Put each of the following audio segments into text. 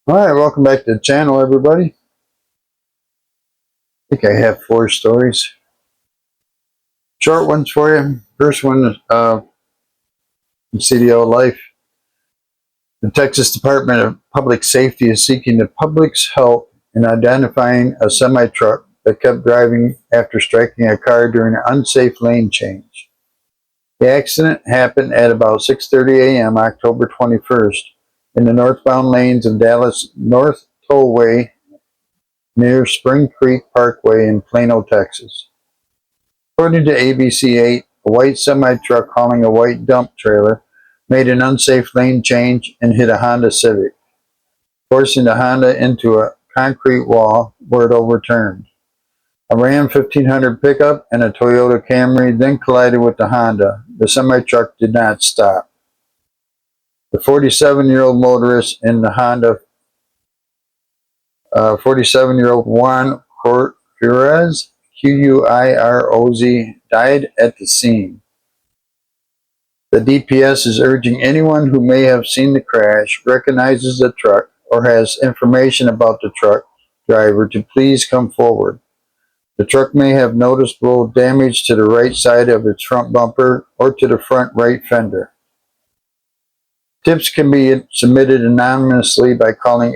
All right, welcome back to the channel, everybody. I think I have 4 stories. Short ones for you. First one is from CDO Life. The Texas Department of Public Safety is seeking the public's help in identifying a semi-truck that kept driving after striking a car during an unsafe lane change. The accident happened at about 6:30 a.m. October 21st in the northbound lanes of Dallas North Tollway near Spring Creek Parkway in Plano, Texas. According to ABC8, a white semi-truck hauling a white dump trailer made an unsafe lane change and hit a Honda Civic, forcing the Honda into a concrete wall where it overturned. A Ram 1500 pickup and a Toyota Camry then collided with the Honda. The semi-truck did not stop. The 47-year-old motorist in the Honda, 47-year-old Juan Quiroz, Quiroz, died at the scene. The DPS is urging anyone who may have seen the crash, recognizes the truck, or has information about the truck driver to please come forward. The truck may have noticeable damage to the right side of its front bumper or to the front right fender. Tips can be submitted anonymously by calling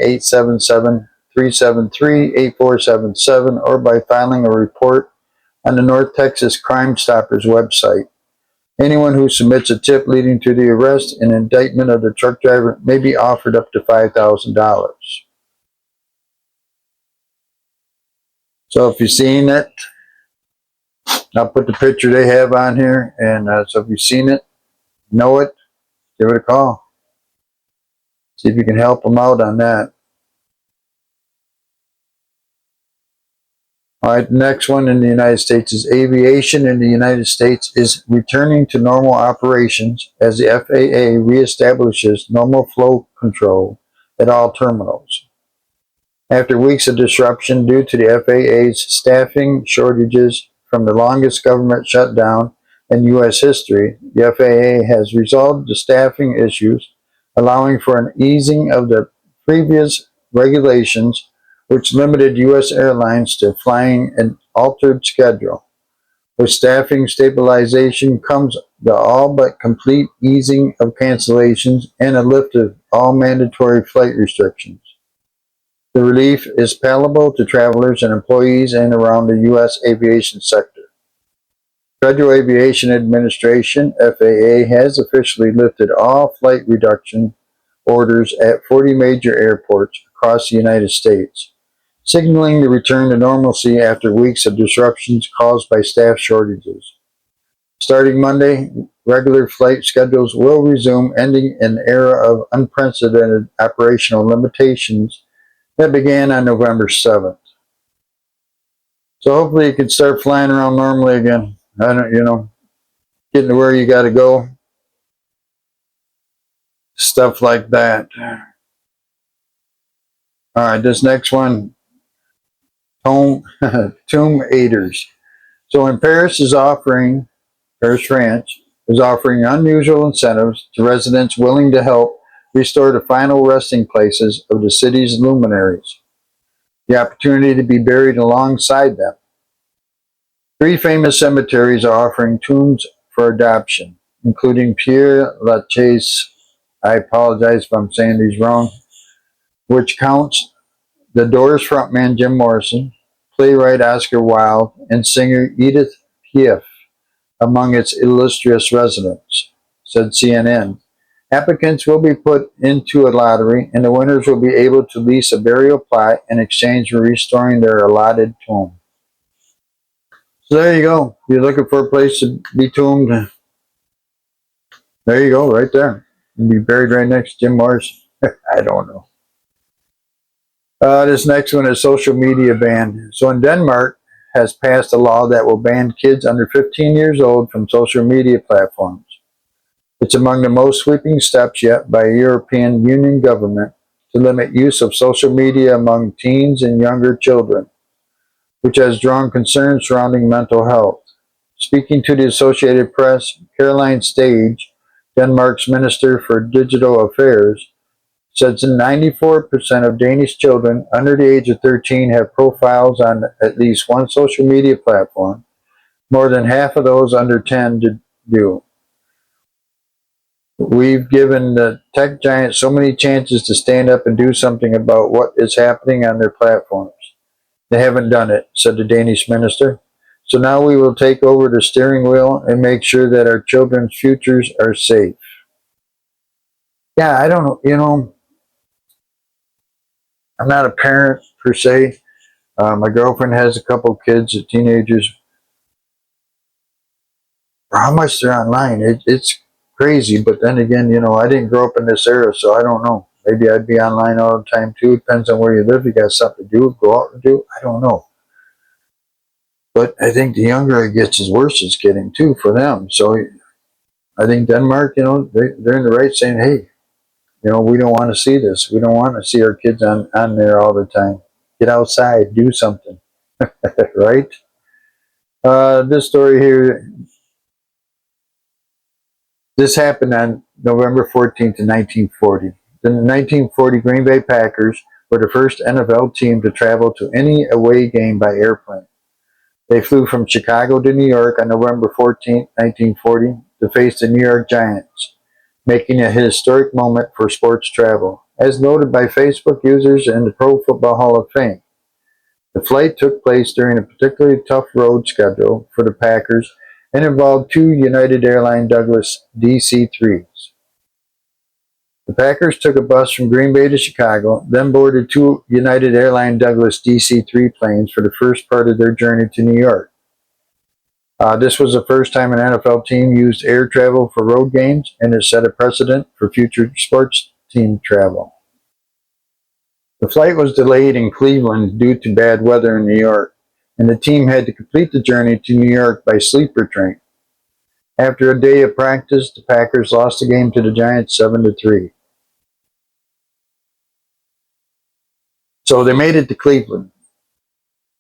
877-373-8477 or by filing a report on the North Texas Crime Stoppers website. Anyone who submits a tip leading to the arrest and indictment of the truck driver may be offered up to $5,000. So if you've seen it, I'll put the picture they have on here, and so if you've seen it, know it, give it a call. See if you can help them out on that. All right, the next one in the United States is aviation in the United States is returning to normal operations as the FAA reestablishes normal flow control at all terminals. After weeks of disruption due to the FAA's staffing shortages from the longest government shutdown in U.S. history, the FAA has resolved the staffing issues, allowing for an easing of the previous regulations which limited U.S. airlines to flying an altered schedule. With staffing stabilization comes the all but complete easing of cancellations and a lift of all mandatory flight restrictions. The relief is palatable to travelers and employees in and around the U.S. aviation sector. Federal Aviation Administration, FAA, has officially lifted all flight reduction orders at 40 major airports across the United States, signaling the return to normalcy after weeks of disruptions caused by staff shortages. Starting Monday, regular flight schedules will resume, ending an era of unprecedented operational limitations that began on November 7th. So hopefully you can start flying around normally again. Getting to where you got to go. Stuff like that. All right, this next one, Tomb Aiders. So in Paris, France is offering unusual incentives to residents willing to help restore the final resting places of the city's luminaries. The opportunity to be buried alongside them. 3 famous cemeteries are offering tombs for adoption, including Père Lachaise, I apologize if I'm saying these wrong, which counts the Doors frontman Jim Morrison, playwright Oscar Wilde, and singer Edith Piaf among its illustrious residents, said CNN. Applicants will be put into a lottery, and the winners will be able to lease a burial plot in exchange for restoring their allotted tomb. So there you go. If you're looking for a place to be tombed, there you go, right there. You'll be buried right next to Jim Morrison. I don't know. This next one is social media ban. So in Denmark has passed a law that will ban kids under 15 years old from social media platforms. It's among the most sweeping steps yet by a European Union government to limit use of social media among teens and younger children, which has drawn concerns surrounding mental health. Speaking to the Associated Press, Caroline Stage, Denmark's Minister for Digital Affairs, says that 94% of Danish children under the age of 13 have profiles on at least one social media platform. More than half of those under 10 do. We've given the tech giants so many chances to stand up and do something about what is happening on their platforms. They haven't done it, said the Danish minister. So now we will take over the steering wheel and make sure that our children's futures are safe. Yeah, I don't know, I'm not a parent per se. My girlfriend has a couple kids, teenagers. For how much they're online, it's crazy. But then again, I didn't grow up in this era, so I don't know. Maybe I'd be online all the time too. Depends on where you live. You got something to do, go out and do. I don't know. But I think the younger it gets, the worse it's getting too for them. So I think Denmark, they're in the right saying, hey, we don't want to see this. We don't want to see our kids on there all the time. Get outside, do something, right? This story here, this happened on November 14th in 1940. The 1940 Green Bay Packers were the first NFL team to travel to any away game by airplane. They flew from Chicago to New York on November 14th, 1940, to face the New York Giants, making a historic moment for sports travel, as noted by Facebook users and the Pro Football Hall of Fame. The flight took place during a particularly tough road schedule for the Packers and involved two United Airlines Douglas DC-3s. The Packers took a bus from Green Bay to Chicago, then boarded two United Airlines Douglas DC-3 planes for the first part of their journey to New York. This was the first time an NFL team used air travel for road games, and it set a precedent for future sports team travel. The flight was delayed in Cleveland due to bad weather in New York, and the team had to complete the journey to New York by sleeper train. After a day of practice, the Packers lost the game to the Giants 7-3. So they made it to Cleveland.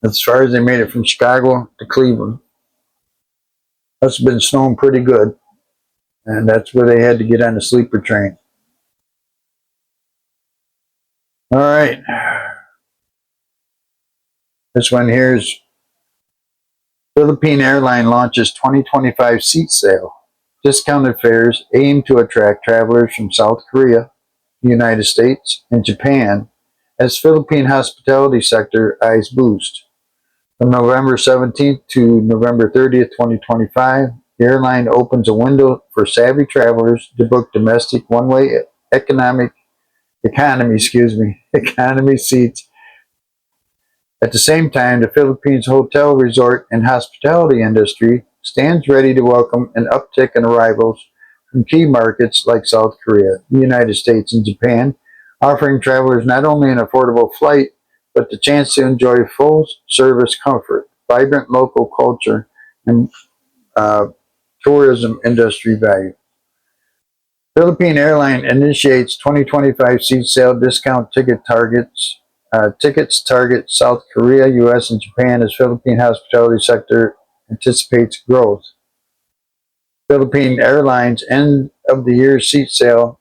As far as they made it from Chicago to Cleveland. Must have been snowing pretty good, and that's where they had to get on the sleeper train. All right. This one here is Philippine Airline launches 2025 seat sale. Discounted fares aim to attract travelers from South Korea, the United States, and Japan as Philippine hospitality sector eyes boost. From November 17th to November 30th, 2025, the airline opens a window for savvy travelers to book domestic one-way economy seats. At the same time, the Philippines hotel, resort, and hospitality industry stands ready to welcome an uptick in arrivals from key markets like South Korea, the United States, and Japan, offering travelers not only an affordable flight, but the chance to enjoy full-service comfort, vibrant local culture, and tourism industry value. Philippine Airline initiates 2025 seat sale discount tickets target South Korea, U.S., and Japan as Philippine hospitality sector anticipates growth. Philippine Airlines end of the year seat sale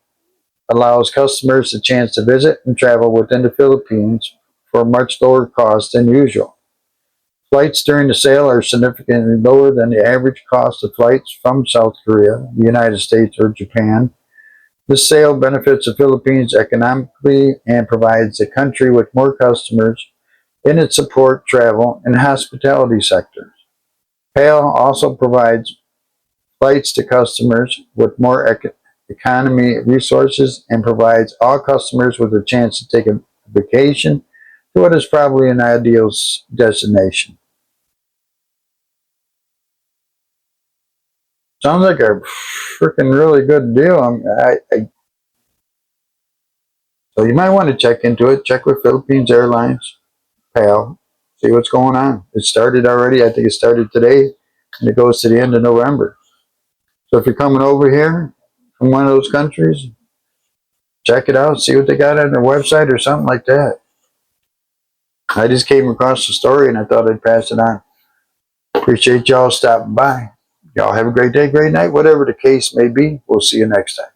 allows customers the chance to visit and travel within the Philippines for a much lower cost than usual. Flights during the sale are significantly lower than the average cost of flights from South Korea, the United States, or Japan. This sale benefits the Philippines economically and provides the country with more customers in its support travel and hospitality sectors. PAL also provides flights to customers with more economy resources and provides all customers with a chance to take a vacation to what is probably an ideal destination. Sounds like a freaking really good deal. So you might want to check into it. Check with Philippines Airlines, PAL, see what's going on. It started already. I think it started today, and it goes to the end of November. So if you're coming over here from one of those countries, check it out. See what they got on their website or something like that. I just came across the story, and I thought I'd pass it on. Appreciate y'all stopping by. Y'all have a great day, great night, whatever the case may be. We'll see you next time.